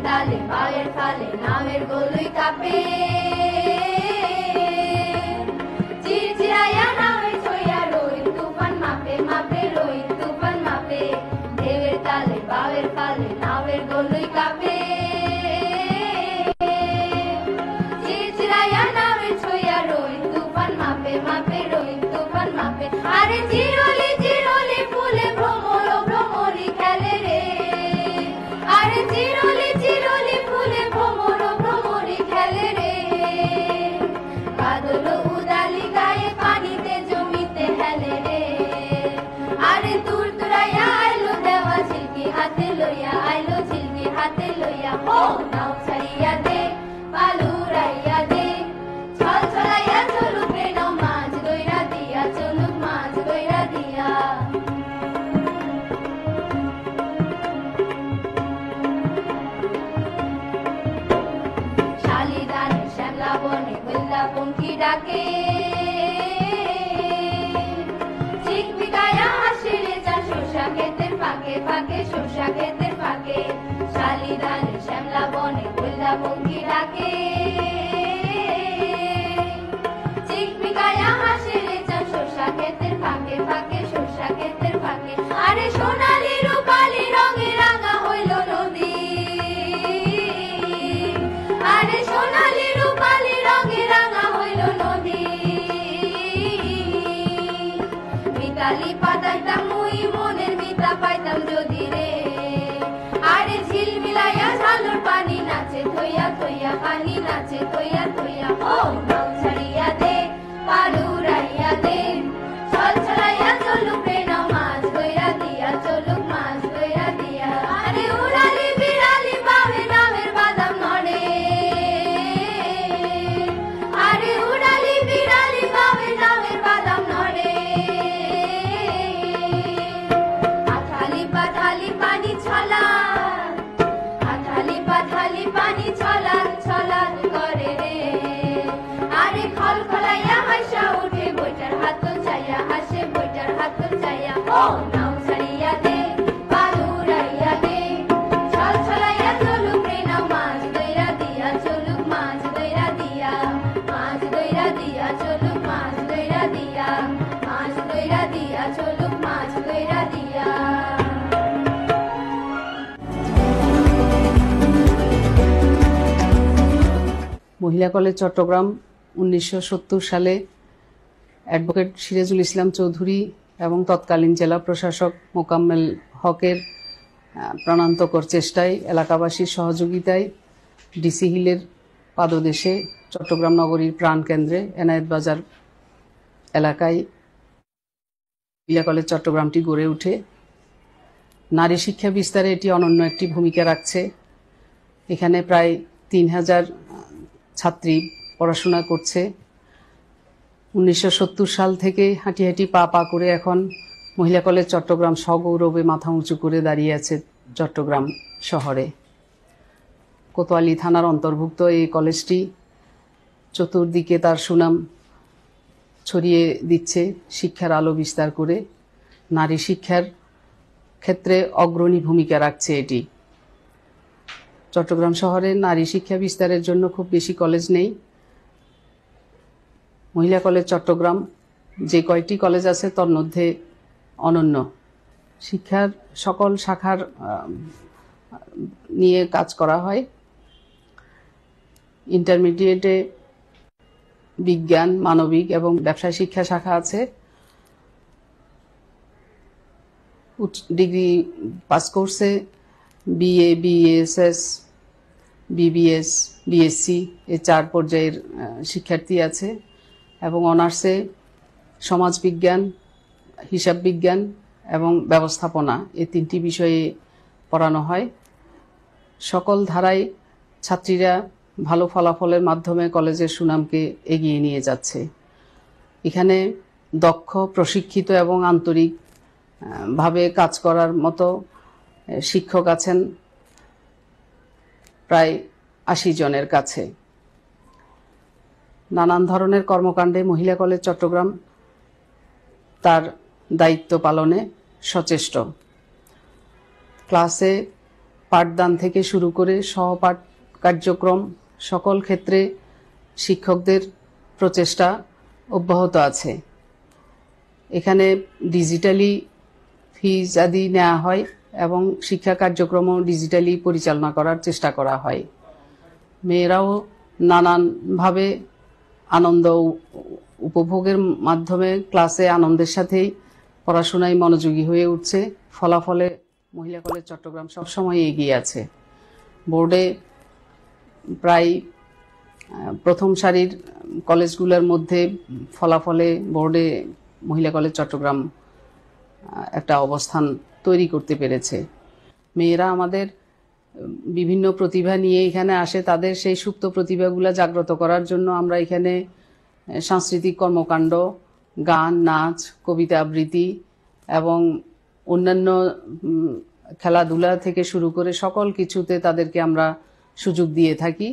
তালে বায়ের ফালে নামের গলুই কাঁপে চিরচিরাইয়া নামের ছইয়া রই তুফান মাপে মাপে রই তুফান মাপে ঢেউয়ের তালে বায়ের ফালে নামের গলুই কাঁপে চিরচিরাইয়া নামের ছইয়া রই তুফান মাপে মাপে রই তুফান মাপে আরে চিরলি চিরলি ফুলে ভ্রমর ভ্রমরি খেলে রে আরে চিরলি চিরলি ফুলে ভ্রমর ভ্রমরি খেলে রে বাদল উদালি গায়ে পানিতে জমিতে হেলে রে আরে দূর দূরাইয়া আইলো দেওয়া ঝিলকি হাতে লইয়া আইলো ঝিলকি হাতে লইয়া ও নাও ছাড়িয়া দে পালুরাইয়া দে ছল ছলাইয়া চলুক রে নাও মাছ দইরা দিয়া চলুক মাছ দইরা দিয়া শালিদানে শ্যামলা বনে গোল্লা পঙ্খী ডাকে চিকমিকায়া হাসে রে চার শস্যা ক্ষেতের ফাঁকে ফাঁকে শস্যা ক্ষেতের ফাঁকে শালিদানে শ্যামলা বনে গোল্লা পঙ্খী ডাকে চিকমিকায়া হাসে রে চার শস্যা ক্ষেতের ফাঁকে ফাঁকে শস্যা ক্ষেতের ফাঁকে আরে সোনালি রূপালি রঙে রাঙা হইল নদী আরে সোনালি রূপালি রঙে রাঙা হইল নদী মিতালি পাতাইতাম মুই মনের মিতা পাইতাম যদি রে আরে ঝিল মিলাইয়া ঝালুর পানি নাচে থইয়া থইয়া পানি নাচে থইয়া থইয়া ও নাও ছাড়িয়া দে পালুরাইয়া দে ছল ছলাইয়া চলুক রে নাও মাছ দইরা দিয়া চলুক মাছ দইরা দিয়া আরে উড়ালি বিড়ালি পাবে নামের বাদাম নড়ে আরে উড়ালি বিড়ালি পাবে নামের বাদাম নড়ে আঠালি পাঠালি পানি ছলা আঠালি পাঠালি পানি ছলাল ছলাল করে রে আরে খল খলাইয়া হাসা উঠে বইটার হাত চাইয়া হাসে বইটার হাত চাইয়া ও নাও ছাড়িয়া দে পালুরাইয়া দে ছল ছলাইয়া চলুক রে নাও মাছ দইরা দিয়া চলুক মাছ দইরা দিয়া মাছ দইরা দিয়া চলুক মাছ দইরা দিয়া মাছ দইরা দিয়া চলুক মাছ দইরা দিয়া মহিলা কলেজ চট্টগ্রাম 1970 সালে অ্যাডভোকেট সিরাজুল ইসলাম চৌধুরী এবং তৎকালীন জেলা প্রশাসক মোকাম্মেল হকের প্রাণান্তকর চেষ্টায় এলাকাবাসীর সহযোগিতায় ডিসি হিলের পাদদেশে চট্টগ্রাম নগরীর প্রাণকেন্দ্রে এনায়েত বাজার এলাকায় মহিলা কলেজ চট্টগ্রামটি গড়ে ওঠে। নারী শিক্ষা বিস্তারে এটি অনন্য একটি ভূমিকা রাখছে। এখানে প্রায় 3000 ছাত্রী পড়াশোনা করছে। 1970 সাল থেকে হাঁটি হাঁটি পা পা করে এখন মহিলা কলেজ চট্টগ্রাম সগৌরবে মাথা উঁচু করে দাঁড়িয়ে আছে চট্টগ্রাম শহরে। কোতোয়ালি থানার অন্তর্ভুক্ত এই কলেজটি চতুর্দিকে তার সুনাম ছড়িয়ে দিচ্ছে, শিক্ষার আলো বিস্তার করে নারী শিক্ষার ক্ষেত্রে অগ্রণী ভূমিকা রাখছে এটি। চট্টগ্রাম শহরে নারী শিক্ষা বিস্তারের জন্য খুব বেশি কলেজ নেই। মহিলা কলেজ চট্টগ্রাম যে কয়টি কলেজ আছে তার মধ্যে অনন্য। শিক্ষার সকল শাখার নিয়ে কাজ করা হয়। ইন্টারমিডিয়েটে বিজ্ঞান, মানবিক এবং ব্যবসায় শিক্ষা শাখা আছে। ডিগ্রি পাস কোর্সে বিএ, বিএসএস, বিবিএস, বিএসসি এই 4 পর্যায়ের শিক্ষার্থী আছে এবং অনার্সে সমাজবিজ্ঞান, হিসাব বিজ্ঞান এবং ব্যবস্থাপনা এই 3টি বিষয়ে পড়ানো হয়। সকল ধারায় ছাত্রীরা ভালো ফলাফলের মাধ্যমে কলেজের সুনামকে এগিয়ে নিয়ে যাচ্ছে। এখানে দক্ষ, প্রশিক্ষিত এবং আন্তরিক ভাবে কাজ করার মতো শিক্ষক আছেন প্রায় 80 জনের কাছে। নানান ধরনের কর্মকাণ্ডে মহিলা কলেজ চট্টগ্রাম তার দায়িত্ব পালনে সচেষ্ট। ক্লাসে পাঠদান থেকে শুরু করে সহপাঠ কার্যক্রম সকল ক্ষেত্রে শিক্ষকদের প্রচেষ্টা অব্যাহত আছে। এখানে ডিজিটালি ফিজ আদি নেওয়া হয় এবং শিক্ষা কার্যক্রমও ডিজিটালি পরিচালনা করার চেষ্টা করা হয়। মেয়েরাও নানানভাবে আনন্দ উপভোগের মাধ্যমে ক্লাসে আনন্দের সাথেই পড়াশোনায় মনোযোগী হয়ে উঠছে। ফলাফলে মহিলা কলেজ চট্টগ্রাম সবসময় এগিয়ে আছে। বোর্ডে প্রায় প্রথম সারির কলেজগুলোর মধ্যে ফলাফলে বোর্ডে মহিলা কলেজ চট্টগ্রাম একটা অবস্থান তৈরি করতে পেরেছে। মেয়েরা আমাদের বিভিন্ন প্রতিভা নিয়ে এখানে আসে, তাদের সেই সুপ্ত প্রতিভাগুলো জাগ্রত করার জন্য আমরা এখানে সাংস্কৃতিক কর্মকাণ্ড, গান, নাচ, কবিতা আবৃত্তি এবং অন্যান্য খেলাধুলা থেকে শুরু করে সকল কিছুতে তাদেরকে আমরা সুযোগ দিয়ে থাকি,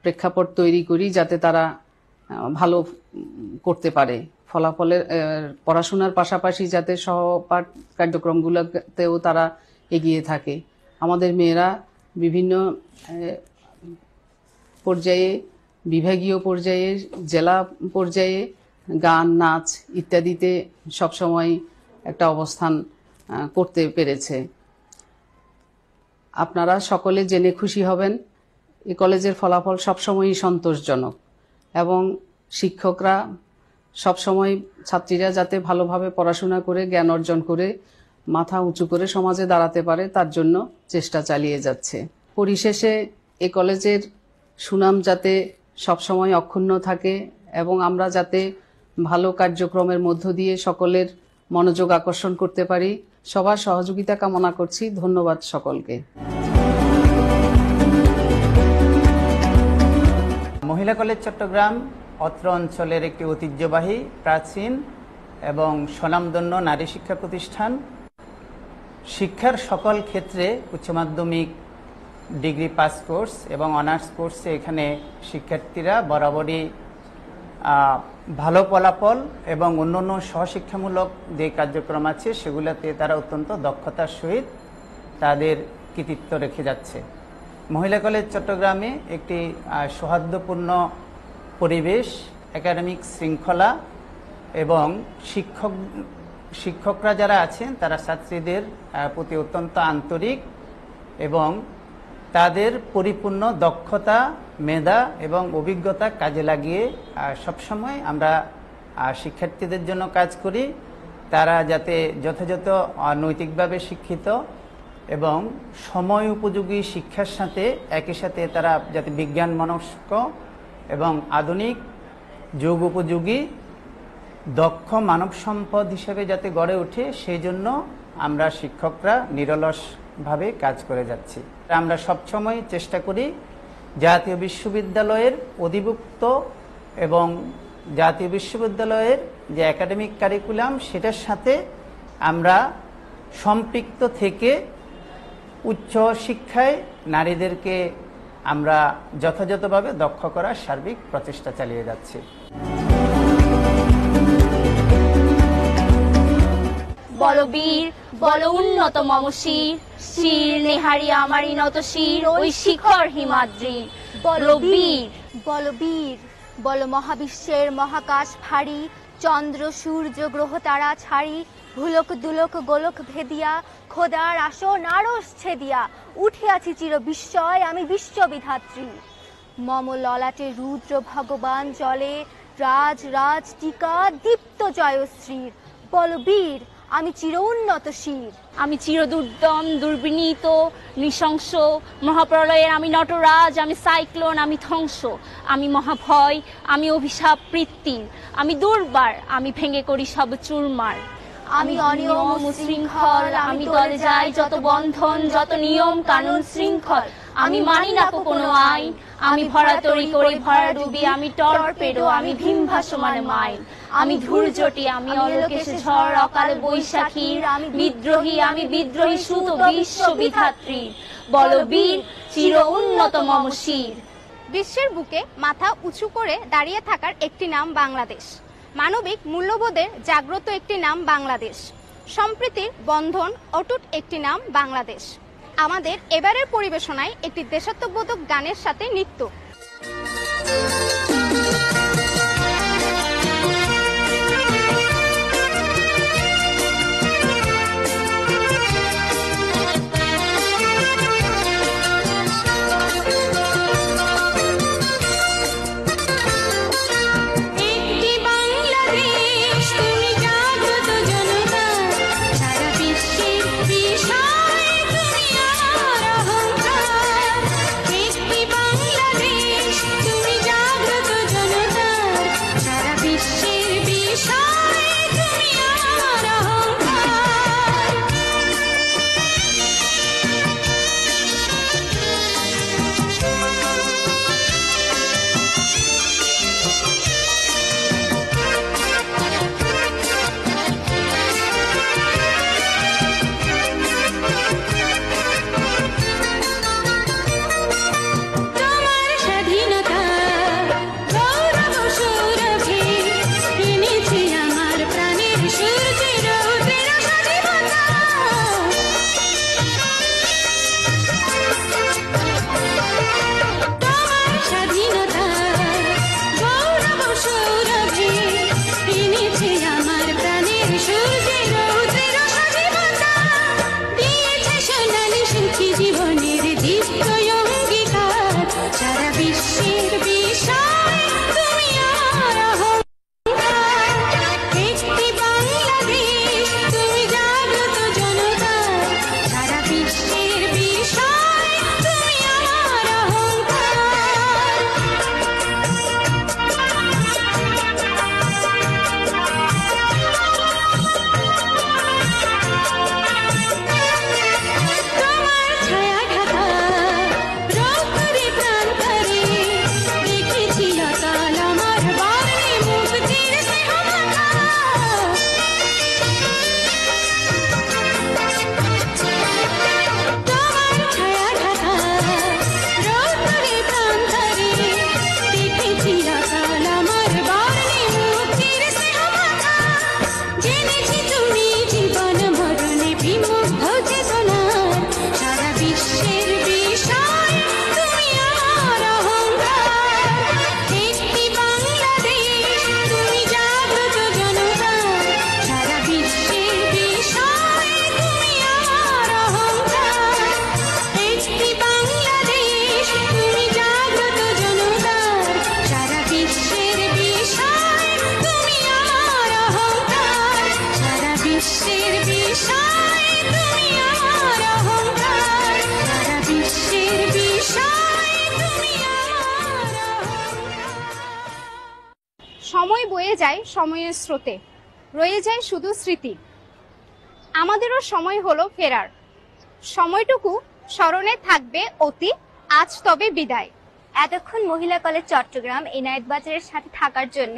প্রেক্ষাপট তৈরি করি যাতে তারা ভালো করতে পারে। ফলাফলের পড়াশোনার পাশাপাশি যাতে সহপাঠ কার্যক্রমগুলোতেও তারা এগিয়ে থাকে। আমাদের মেয়েরা বিভিন্ন পর্যায়ে, বিভাগীয় পর্যায়ে, জেলা পর্যায়ে গান, নাচ ইত্যাদিতে সবসময় একটা অবস্থান করতে পেরেছে। আপনারা সকলে জেনে খুশি হবেন এই কলেজের ফলাফল সবসময়ই সন্তোষজনক এবং শিক্ষকরা সবসময় ছাত্রীরা যাতে ভালোভাবে পড়াশোনা করে জ্ঞান অর্জন করে মাথা উঁচু করে সমাজে দাঁড়াতে পারে তার জন্য চেষ্টা চালিয়ে যাচ্ছে। পরিশেষে এই কলেজের সুনাম যাতে সবসময় অক্ষুণ্ণ থাকে এবং আমরা যাতে ভালো কার্যক্রমের মধ্য দিয়ে সকলের মনোযোগ আকর্ষণ করতে পারি, সবার সহযোগিতা কামনা করছি। ধন্যবাদ সকলকে। মহিলা কলেজ চট্টগ্রাম অত্র অঞ্চলের একটি ঐতিহ্যবাহী, প্রাচীন এবং স্বনামধন্য নারী শিক্ষা প্রতিষ্ঠান। শিক্ষার সকল ক্ষেত্রে উচ্চ মাধ্যমিক, ডিগ্রি পাস কোর্স এবং অনার্স কোর্সে এখানে শিক্ষার্থীরা বরাবরই ভালো ফলাফল এবং অন্যান্য সহশিক্ষামূলক যে কার্যক্রম আছে সেগুলোতে তারা অত্যন্ত দক্ষতার সহিত তাদের কৃতিত্ব রেখে যাচ্ছে। মহিলা কলেজ চট্টগ্রামে একটি সৌহার্দ্যপূর্ণ পরিবেশ, একাডেমিক শৃঙ্খলা এবং শিক্ষকরা যারা আছেন তারা ছাত্রীদের প্রতি অত্যন্ত আন্তরিক এবং তাদের পরিপূর্ণ দক্ষতা, মেধা এবং অভিজ্ঞতা কাজে লাগিয়ে সবসময় আমরা শিক্ষার্থীদের জন্য কাজ করি। তারা যাতে যথাযথ নৈতিকভাবে শিক্ষিত এবং সময় উপযোগী শিক্ষার সাথে একই সাথে তারা যাতে বিজ্ঞান মনস্ক এবং আধুনিক যুগ উপযোগী দক্ষ মানব সম্পদ হিসেবে যাতে গড়ে ওঠে, সেই জন্য আমরা শিক্ষকরা নিরলসভাবে কাজ করে যাচ্ছি। আমরা সবসময় চেষ্টা করি জাতীয় বিশ্ববিদ্যালয়ের অধিভুক্ত এবং জাতীয় বিশ্ববিদ্যালয়ের যে একাডেমিক কারিকুলাম সেটার সাথে আমরা সম্পৃক্ত থেকে উচ্চ শিক্ষায় নারীদেরকে আমরা যথাযথভাবে দক্ষ করার সার্বিক প্রচেষ্টা চালিয়ে যাচ্ছি। বল বীর, বল উন্নত মম শির, শির নেহারি আমারই নত শির, ওই শিখর হিমাদ্রি। বল বীর, বল বীর, বল মহাবিশ্বের মহাকাশ ভারী, চন্দ্র সূর্য গ্রহ তারা ছাড়ি, ভুলক দুলক গোলক ভেদিয়া, খোদার আসন আরশ ছেদিয়া, উঠিয়াছি চির বিস্ময় আমি বিশ্ববিধাত্রী। মম ললাটে রুদ্র ভগবান জলে, রাজ রাজ টিকা দীপ্ত জয়শ্রীর। বল বীর, আমি চির উন্নত শির। আমি চির দুর্দম দুর্বিনীত নৃশংস মহাপ্রলয়ের আমি নটরাজ, আমি সাইক্লোন, আমি ধ্বংস, আমি মহাভয়, আমি অভিশাপ বৃত্তির, আমি দুর্বার, আমি ভেঙে করি সব চুরমার। আমি অনিয়ম শৃঙ্খল, আমি দলে যাই যত বন্ধন, যত নিয়ম কানুন শৃঙ্খল, আমি মানি না কোনো আইন, আমি ভরা তরি করি ভরা ডুবি, আমি টর্পেডো, আমি ভীম ভাসমান মাইল, আমি ধূর্যটি, আমি অলোকেশ ঝড় অকালে বৈশাখীর, আমি বিদ্রোহী, আমি বিদ্রোহী সুত বিশ্ববিধাত্রী। বল বীর, চির উন্নত মম শির। বিশ্বের বুকে মাথা উঁচু করে দাঁড়িয়ে থাকার একটি নাম বাংলাদেশ, মানবিক মূল্যবোধের জাগ্রত একটি নাম বাংলাদেশ, সম্প্রীতির বন্ধন অটুট একটি নাম বাংলাদেশ। আমাদের এবারের পরিবেশনায় একটি দেশাত্মবোধক গানের সাথে নৃত্য। সময় বয়ে যায় সময়ের স্রোতে, রয়ে যায় শুধু স্মৃতি। আমাদেরও সময় হলো ফেরার, সময়টুকু স্মরণে থাকবে অতি, আজ তবে বিদায়। এতক্ষণ মহিলা কলেজ চট্টগ্রাম এনায়েত বাজারের সাথে থাকার জন্য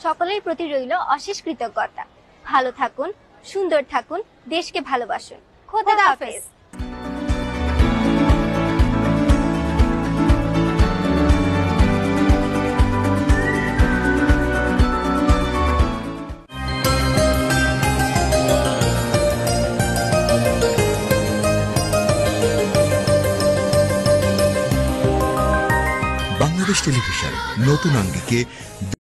সকলের প্রতি রইল অশেষ কৃতজ্ঞতা। ভালো থাকুন, সুন্দর থাকুন, দেশকে ভালোবাসুন। খোদা হাফেজ। বাংলাদেশ টেলিভিশন নতুন আঙ্গিকে